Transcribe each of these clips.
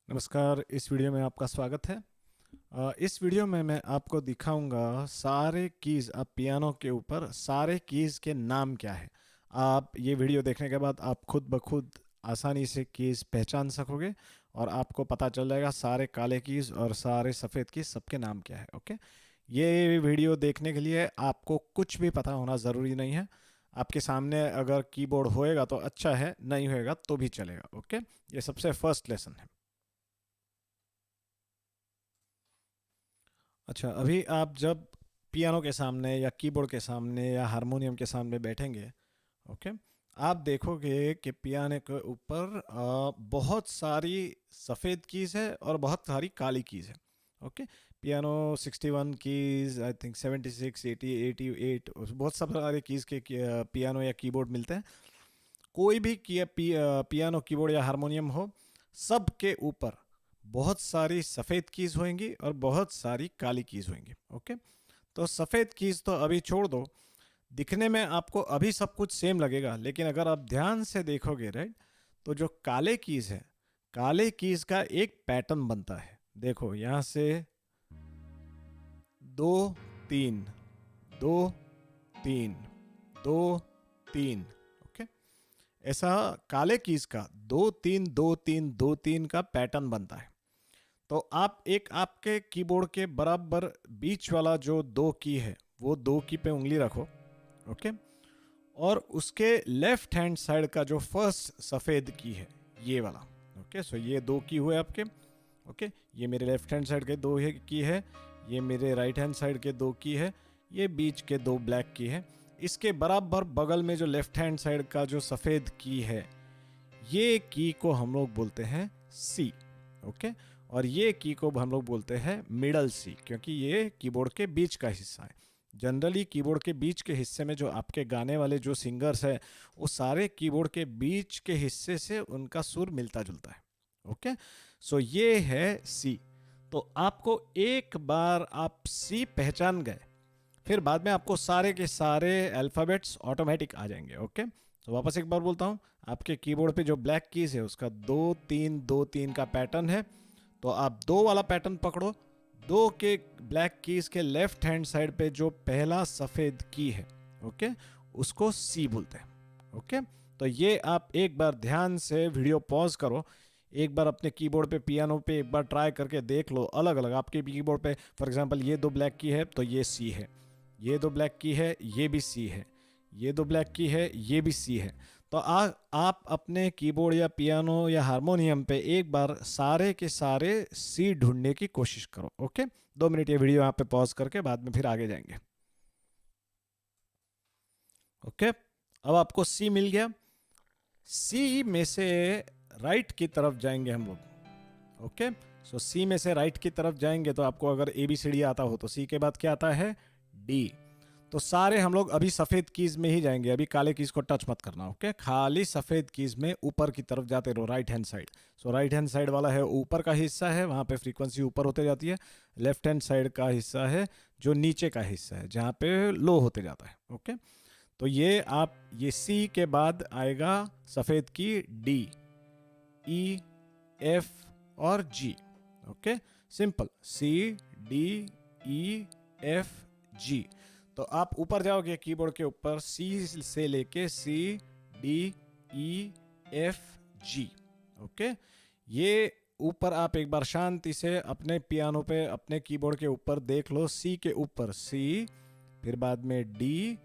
नमस्कार। इस वीडियो में आपका स्वागत है। इस वीडियो में मैं आपको दिखाऊंगा सारे कीज़, आप पियानो के ऊपर सारे कीज़ के नाम क्या है। आप ये वीडियो देखने के बाद आप खुद ब खुद आसानी से कीज़ पहचान सकोगे और आपको पता चल जाएगा सारे काले कीज़ और सारे सफ़ेद कीज़ सबके नाम क्या है। ओके, ये वीडियो देखने के लिए आपको कुछ भी पता होना ज़रूरी नहीं है। आपके सामने अगर कीबोर्ड होएगा तो अच्छा है, नहीं होएगा तो भी चलेगा। ओके, ये सबसे फर्स्ट लेसन है। अच्छा, अभी आप जब पियानो के सामने या कीबोर्ड के सामने या हारमोनियम के सामने बैठेंगे, ओके, आप देखोगे कि पियानो के ऊपर बहुत सारी सफ़ेद कीज़ है और बहुत सारी काली कीज़ है। Okay, piano 61 keys, I think 76, 80, 88, बहुत सब सारे कीज़ के पियानो या कीबोर्ड मिलते हैं। कोई भी पियानो, कीबोर्ड या हारमोनियम हो, सब के ऊपर बहुत सारी सफ़ेद कीज़ होंगी और बहुत सारी काली कीज़ होंगी। ओके, तो सफ़ेद कीज़ तो अभी छोड़ दो, दिखने में आपको अभी सब कुछ सेम लगेगा, लेकिन अगर आप ध्यान से देखोगे, राइट, तो जो काले कीज़ है, काले कीज़ का एक पैटर्न बनता है। देखो यहाँ से 2 3, 2 3, 2 3। ओके, ऐसा काले कीज का 2 3 2 3 2 3 का पैटर्न बनता है। तो आप आपके कीबोर्ड के बराबर बीच वाला जो दो की है, वो दो की पे उंगली रखो। ओके, और उसके लेफ्ट हैंड साइड का जो फर्स्ट सफ़ेद की है, ये वाला। ओके, सो ये दो की हुए आपके। ओके, ये मेरे लेफ्ट हैंड साइड के दो की है, ये मेरे राइट हैंड साइड के दो की है, ये बीच के दो ब्लैक की है। इसके बराबर बगल में जो लेफ्ट हैंड साइड का जो सफ़ेद की है, ये की को हम लोग बोलते हैं सी। ओके, और ये की को हम लोग बोलते हैं मिडल सी, क्योंकि ये कीबोर्ड के बीच का हिस्सा है। जनरली कीबोर्ड के बीच के हिस्से में जो आपके गाने वाले जो सिंगर्स हैं, वो सारे कीबोर्ड के बीच के हिस्से से उनका सुर मिलता जुलता है। ओके, सो ये है सी। तो आपको एक बार आप सी पहचान गए, फिर बाद में आपको सारे के सारे अल्फ़ाबेट्स ऑटोमेटिक आ जाएंगे। ओके, तो वापस एक बार बोलता हूँ, आपके कीबोर्ड पे जो ब्लैक कीज है उसका 2 3 2 3 का पैटर्न है। तो आप दो वाला पैटर्न पकड़ो, दो के ब्लैक कीज के लेफ्ट हैंड साइड पे जो पहला सफ़ेद की है, ओके, उसको सी बोलते हैं। ओके, तो ये आप एक बार ध्यान से वीडियो पॉज करो, एक बार अपने कीबोर्ड पे, पियानो पे एक बार ट्राई करके देख लो। अलग अलग आपके कीबोर्ड पे फॉर एग्जांपल ये दो ब्लैक की है तो ये सी है, ये दो ब्लैक की है ये भी सी है, ये दो ब्लैक की है ये भी सी है। तो आप अपने कीबोर्ड या पियानो या हारमोनियम पे एक बार सारे के सारे सी ढूंढने की कोशिश करो। ओके, 2 मिनट ये वीडियो यहाँ पे पॉज करके बाद में फिर आगे जाएंगे। ओके, अब आपको सी मिल गया। सी में से राइट की तरफ जाएंगे हम लोग। ओके, सो सी में से राइट की तरफ जाएंगे तो आपको अगर ए बी सी डी आता हो तो सी के बाद क्या आता है, डी। तो सारे हम लोग अभी सफेद कीज में ही जाएंगे, अभी काले कीज को टच मत करना। ओके, खाली सफेद कीज में ऊपर की तरफ जाते रहो, राइट हैंड साइड। सो राइट हैंड साइड वाला है ऊपर का हिस्सा है, वहां पे फ्रीक्वेंसी ऊपर होते जाती है। लेफ्ट हैंड साइड का हिस्सा है जो नीचे का हिस्सा है, जहां पे लो होते जाता है। ओके, तो ये सी के बाद आएगा सफेद की डी, ई, एफ और जी। ओके, सिंपल, सी, डी, ई, एफ, जी। तो आप ऊपर जाओगे कीबोर्ड के ऊपर, सी से लेके सी, डी, ई, एफ, जी। ओके, ये ऊपर आप एक बार शांति से अपने पियानो पे, अपने कीबोर्ड के ऊपर देख लो। सी के ऊपर सी, फिर बाद में डी,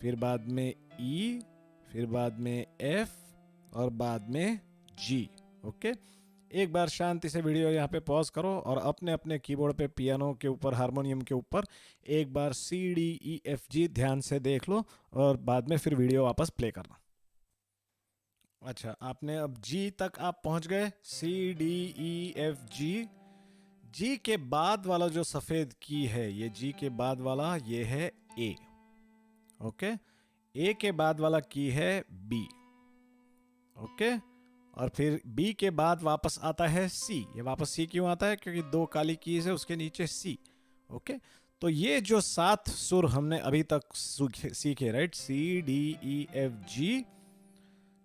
फिर बाद में ई, फिर बाद में एफ और बाद में जी। ओके, एक बार शांति से वीडियो यहाँ पे पॉज करो और अपने अपने कीबोर्ड पे, पियानो के ऊपर, हारमोनियम के ऊपर एक बार सी डी ई एफ जी ध्यान से देख लो और बाद में फिर वीडियो वापस प्ले करना। अच्छा, आपने अब जी तक आप पहुंच गए, सी D E F G. G के बाद वाला जो सफेद की है, ये जी के बाद वाला ये है ए। ओके, ए के बाद वाला की है बी। ओके, और फिर बी के बाद वापस आता है सी। ये वापस सी क्यों आता है, क्योंकि दो काली कीज है उसके नीचे सी। ओके, तो ये जो 7 सुर हमने अभी तक सीखे, right, C D E F G.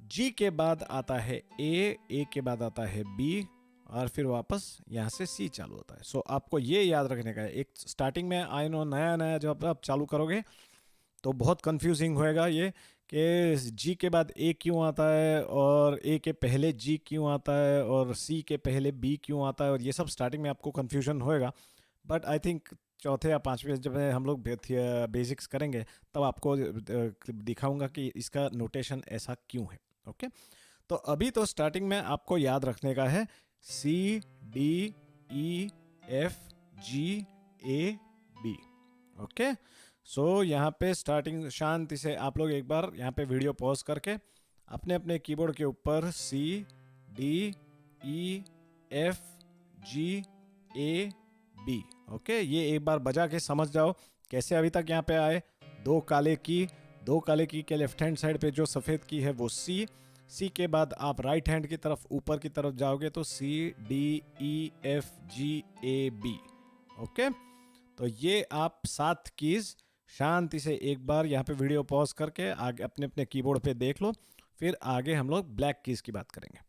G के बाद आता है ए, ए के बाद आता है बी और फिर वापस यहाँ से सी चालू होता है। सो आपको ये याद रखने का है। एक स्टार्टिंग में आई नो नया नया जब आप चालू करोगे तो बहुत कंफ्यूजिंग होएगा ये कि जी के बाद ए क्यों आता है और ए के पहले जी क्यों आता है और सी के पहले बी क्यों आता है, और ये सब स्टार्टिंग में आपको कंफ्यूजन होएगा। बट आई थिंक चौथे या पांचवें जब हम लोग बेसिक्स करेंगे तब आपको दिखाऊंगा कि इसका नोटेशन ऐसा क्यों है। ओके, तो अभी तो स्टार्टिंग में आपको याद रखने का है C D E F G A B. Okay, so यहाँ पे स्टार्टिंग शांति से आप लोग एक बार यहाँ पे वीडियो पॉज करके अपने अपने कीबोर्ड के ऊपर C D E F G A B, okay, ये एक बार बजा के समझ जाओ कैसे अभी तक यहाँ पे आए। दो काले की के लेफ्ट हैंड साइड पे जो सफ़ेद की है वो सी के बाद आप राइट हैंड की तरफ ऊपर की तरफ जाओगे तो C D E F G A B. Okay, तो ये आप 7 कीज शांति से एक बार यहाँ पे वीडियो पॉज करके आगे अपने अपने कीबोर्ड पे देख लो, फिर आगे हम लोग ब्लैक कीज की बात करेंगे।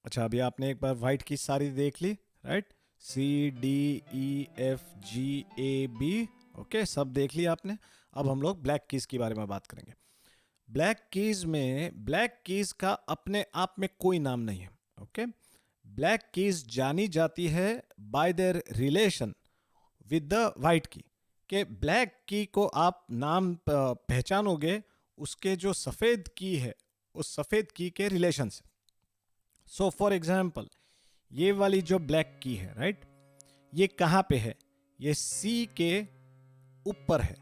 अच्छा, अभी आपने एक बार वाइट कीज सारी देख ली, right? C D E F G A B, okay, सब देख लिया आपने। अब हम लोग ब्लैक कीज के बारे में बात करेंगे। ब्लैक कीज का अपने आप में कोई नाम नहीं है। ओके, ब्लैक कीज जानी जाती है bye there relation with the white की, कि ब्लैक की को आप नाम पहचानोगे उसके जो सफ़ेद की है उस सफ़ेद की के रिलेशन से। सो फॉर एग्जाम्पल ये वाली जो ब्लैक की है, राइट, ये कहाँ पे है? ये सी के ऊपर है,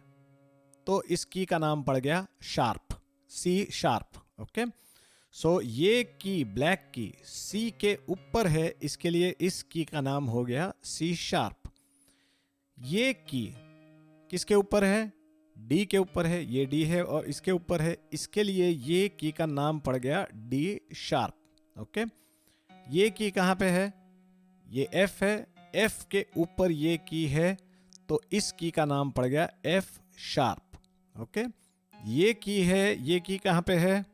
तो इस की का नाम पड़ गया शार्प, सी शार्प। ओके, सो ये की ब्लैक की सी के ऊपर है, इसके लिए इस की का नाम हो गया सी शार्प। ये की किसके ऊपर है? डी के ऊपर है, ये डी है और इसके ऊपर है, इसके लिए ये की का नाम पड़ गया डी शार्प। ओके, ये की कहाँ पे है? ये एफ है, एफ के ऊपर ये की है, तो इस की का नाम पड़ गया एफ शार्प। ओके, ये की है, ये की कहाँ पे है?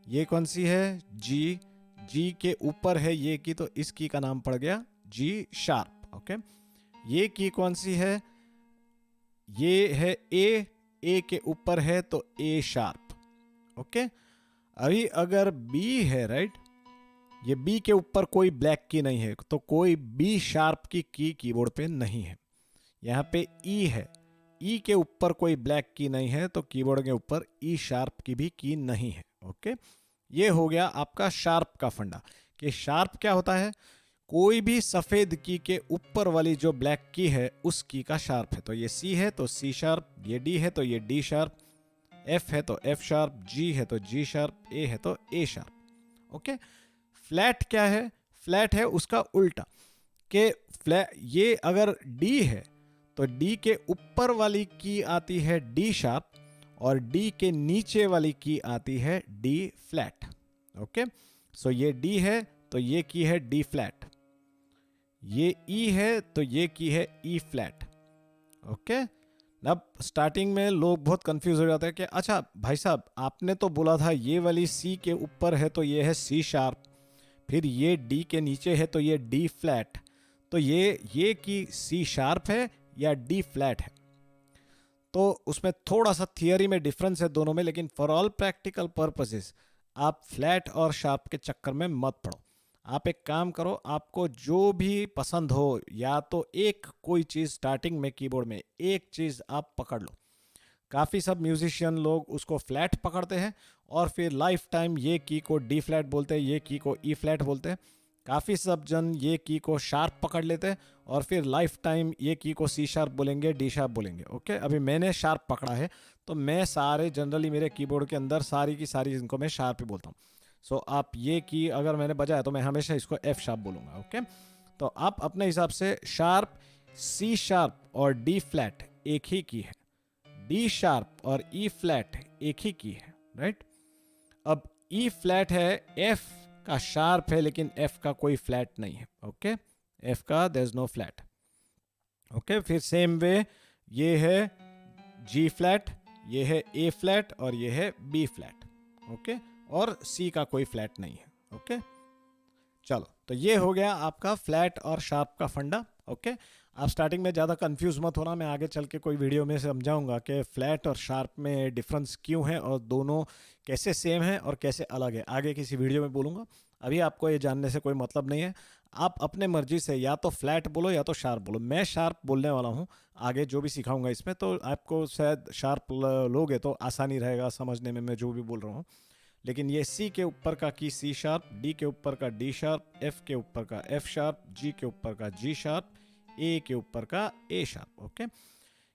ये कौन सी है? जी, जी के ऊपर है ये की, तो इस की का नाम पड़ गया जी शार्प। ओके, ये की कौन सी है? ये है ए के ऊपर है तो ए शार्प। ओके, अभी अगर बी है, राइट, ये बी के ऊपर कोई ब्लैक की नहीं है, तो कोई बी शार्प की कीबोर्ड पे नहीं है। यहाँ पे ई है, ई के ऊपर कोई ब्लैक की नहीं है, तो कीबोर्ड के ऊपर ई शार्प की भी की नहीं है। ओके, ये हो गया आपका शार्प का फंडा कि शार्प क्या होता है? कोई भी सफेद की के ऊपर वाली जो ब्लैक की है उस की का शार्प है। तो ये सी है तो सी शार्प, ये डी है तो ये डी शार्प, एफ है तो एफ शार्प, जी है तो जी शार्प, ए है तो ए शार्प। ओके, फ्लैट क्या है? फ्लैट है उसका उल्टा, कि ये अगर डी है तो डी के ऊपर वाली की आती है डी शार्प और डी के नीचे वाली की आती है डी फ्लैट। ओके, सो ये डी है तो ये की है डी फ्लैट, ये ई है तो ये की है ई फ्लैट। ओके, अब स्टार्टिंग में लोग बहुत कंफ्यूज हो जाते हैं कि अच्छा भाई साहब आपने तो बोला था ये वाली सी के ऊपर है तो ये है सी शार्प, फिर ये डी के नीचे है तो ये डी फ्लैट, तो ये की सी शार्प है या डी फ्लैट है? तो उसमें थोड़ा सा थियरी में डिफरेंस है दोनों में, लेकिन फॉर ऑल प्रैक्टिकल पर्पसेस आप फ्लैट और शार्प के चक्कर में मत पड़ो। आप एक काम करो, आपको जो भी पसंद हो, या तो एक कोई चीज़ स्टार्टिंग में कीबोर्ड में एक चीज़ आप पकड़ लो। काफ़ी सब म्यूजिशियन लोग उसको फ्लैट पकड़ते हैं और फिर लाइफ टाइम ये की को डी फ्लैट बोलते हैं, ये की को ई फ्लैट बोलते हैं। काफ़ी सब जन ये की को शार्प पकड़ लेते हैं और फिर लाइफ टाइम ये की को सी शार्प बोलेंगे, डी शार्प बोलेंगे। ओके, अभी मैंने शार्प पकड़ा है तो मैं सारे जनरली मेरे कीबोर्ड के अंदर सारी की सारी इनको मैं शार्प ही बोलता हूँ। सो आप ये की अगर मैंने बजाया तो मैं हमेशा इसको एफ शार्प बोलूँगा। ओके, तो आप अपने हिसाब से शार्प, सी शार्प और डी फ्लैट एक ही की है, डी शार्प और ई फ्लैट एक ही की है, राइट? अब ई फ्लैट है, एफ का शार्प है लेकिन एफ का कोई फ्लैट नहीं है। ओके, एफ का there is no flat. Okay, फिर सेम वे ये है जी फ्लैट, ये है ए फ्लैट और ये है बी फ्लैट। ओके, और सी का कोई फ्लैट नहीं है। ओके, चलो, तो ये हो गया आपका फ्लैट और शार्प का फंडा। ओके, आप स्टार्टिंग में ज़्यादा कंफ्यूज मत होना, मैं आगे चल के कोई वीडियो में समझाऊंगा कि फ्लैट और शार्प में डिफरेंस क्यों है और दोनों कैसे सेम है और कैसे अलग है, आगे किसी वीडियो में बोलूँगा। अभी आपको ये जानने से कोई मतलब नहीं है, आप अपने मर्जी से या तो फ्लैट बोलो या तो शार्प बोलो। मैं शार्प बोलने वाला हूँ आगे जो भी सिखाऊंगा इसमें, तो आपको शायद शार्प लोगे तो आसानी रहेगा समझने में मैं जो भी बोल रहा हूँ। लेकिन ये सी के ऊपर का की सी शार्प, डी के ऊपर का डी शार्प, एफ के ऊपर का एफ शार्प, जी के ऊपर का जी शार्प, ए के ऊपर का ए शार्प। ओके,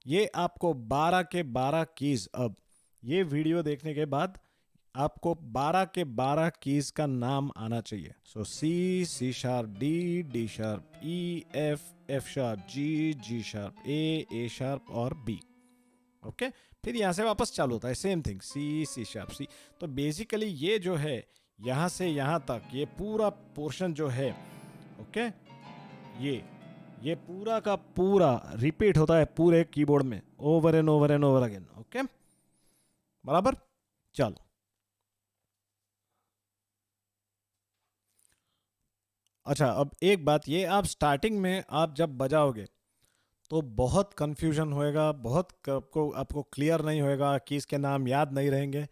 ये आपको 12 के 12 कीज, अब ये वीडियो देखने के बाद आपको 12 के 12 कीज का नाम आना चाहिए। So C, C sharp, D, D sharp, E, F sharp, G, G sharp, A sharp और बी। ओके, फिर यहाँ से वापस चालू होता है same thing, C, C sharp, C. तो बेसिकली ये जो है यहाँ से यहाँ तक ये पूरा पोर्शन जो है, ओके, ये पूरा का पूरा रिपीट होता है पूरे कीबोर्ड में over and over and over again. Okay, बराबर। चलो, अच्छा, अब एक बात, ये आप स्टार्टिंग में आप जब बजाओगे तो बहुत कंफ्यूजन होएगा, बहुत आपको क्लियर नहीं होएगा कि इसके नाम याद नहीं रहेंगे।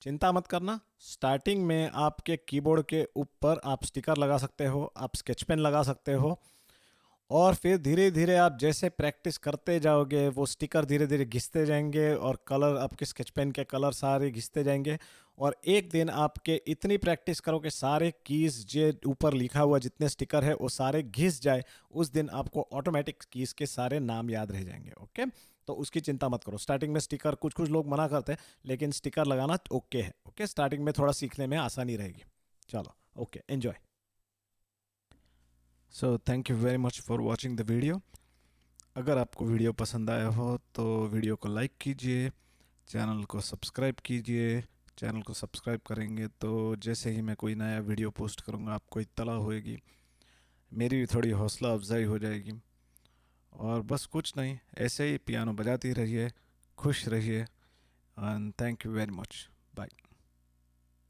चिंता मत करना, स्टार्टिंग में आपके कीबोर्ड के ऊपर आप स्टिकर लगा सकते हो, आप स्केच पेन लगा सकते हो, और फिर धीरे धीरे आप जैसे प्रैक्टिस करते जाओगे वो स्टिकर धीरे धीरे घिसते जाएंगे और कलर आपके स्केच पेन के कलर सारे घिसते जाएंगे। और एक दिन आपके इतनी प्रैक्टिस करो कि सारे कीज जो ऊपर लिखा हुआ जितने स्टिकर है वो सारे घिस जाए, उस दिन आपको ऑटोमेटिक कीज के सारे नाम याद रह जाएंगे। ओके, तो उसकी चिंता मत करो। स्टार्टिंग में स्टिकर कुछ कुछ लोग मना करते हैं, लेकिन स्टिकर लगाना ओके है। ओके, स्टार्टिंग में थोड़ा सीखने में आसानी रहेगी। चलो, okay, enjoy. So thank you very much for watching the video. अगर आपको वीडियो पसंद आया हो तो वीडियो को लाइक कीजिए, चैनल को सब्सक्राइब कीजिए। चैनल को सब्सक्राइब करेंगे तो जैसे ही मैं कोई नया वीडियो पोस्ट करूँगा आपको इत्तला होएगी, मेरी भी थोड़ी हौसला अफजाई हो जाएगी। और बस कुछ नहीं, ऐसे ही पियानो बजाती रहिए, खुश रहिए, and thank you very much. Bye.